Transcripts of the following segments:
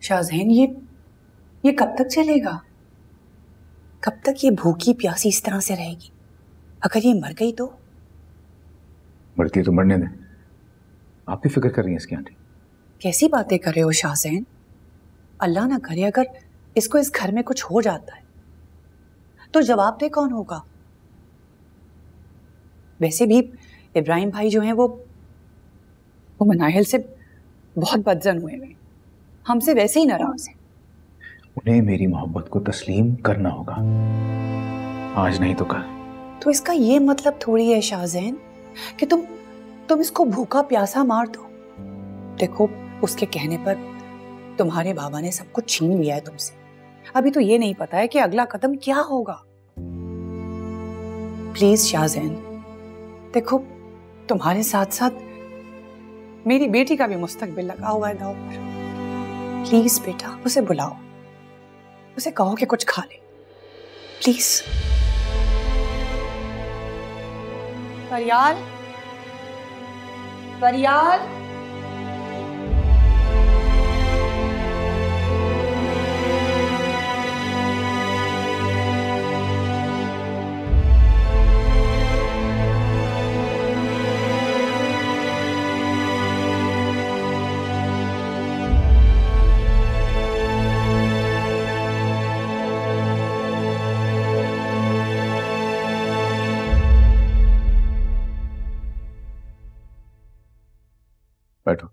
शाहज़ैन, ये कब तक चलेगा? कब तक ये भूखी प्यासी इस तरह से रहेगी? अगर ये मर गई तो? मरती है तो मरने दें। आप भी फिक्र कर रही हैं इसकी आंटी? कैसी बातें कर रहे हो शाहज़ैन? अल्लाह ना करे अगर इसको इस घर में कुछ हो जाता है तो जवाबदेह कौन होगा? वैसे भी इब्राहिम भाई जो हैं वो मनाहिल से बहुत बदजन हुए हैं, हमसे वैसे ही नाराज हैं। उन्हें मेरी मोहब्बत को तस्लीम करना होगा, आज नहीं तो कल। तो इसका ये मतलब थोड़ी है शाहज़ैन कि तुम इसको भूखा प्यासा मार दो। देखो, उसके कहने पर तुम्हारे बाबा ने सब कुछ छीन लिया है तुमसे। अभी तो ये नहीं पता है कि अगला कदम क्या होगा। प्लीज शाहज़ैन, देखो तुम्हारे साथ साथ मेरी बेटी का भी मुस्तकबिल लगा हुआ है दांव पर। प्लीज बेटा, उसे बुलाओ, उसे कहो कि कुछ खा ले प्लीज। परियाल, परियाल। बैठो,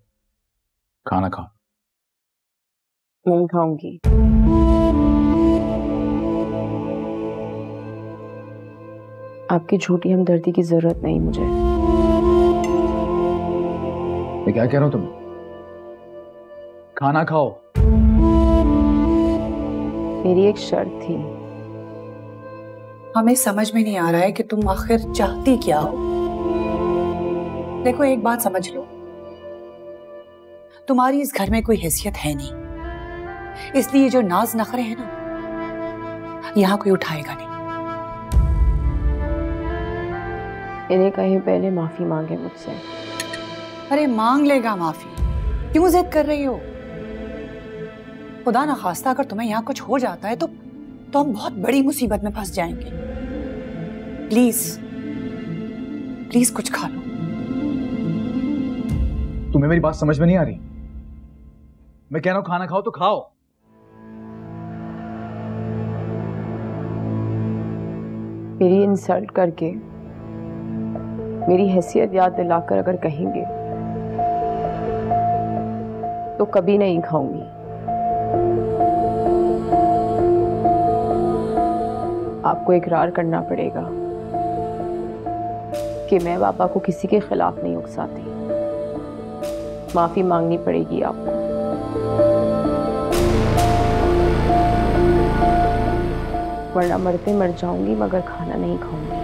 खाना खाओ। नहीं खाऊंगी। आपकी झूठी हमदर्दी की जरूरत नहीं मुझे। मैं क्या कह रहा हूं तुम? खाना खाओ। मेरी एक शर्त थी। हमें समझ में नहीं आ रहा है कि तुम आखिर चाहती क्या हो। देखो, एक बात समझ लो, तुम्हारी इस घर में कोई हैसियत है नहीं, इसलिए जो नाज नखरे हैं ना, यहां कोई उठाएगा नहीं। इन्हें कहीं पहले माफी मांगे मुझसे। अरे मांग लेगा माफी, क्यों जिद कर रही हो? खुदा ना खास्ता अगर तुम्हें यहां कुछ हो जाता है तो हम बहुत बड़ी मुसीबत में फंस जाएंगे। प्लीज प्लीज कुछ खा लो। तुम्हें मेरी बात समझ में नहीं आ रही? मैं कह रहा हूं खाना खाओ तो खाओ। मेरी इंसल्ट करके मेरी हैसियत याद दिलाकर अगर कहेंगे तो कभी नहीं खाऊंगी। आपको इकरार करना पड़ेगा कि मैं पापा को किसी के खिलाफ नहीं उकसाती। माफी मांगनी पड़ेगी आपको। वरना मरते मर जाऊंगी मगर खाना नहीं खाऊंगी।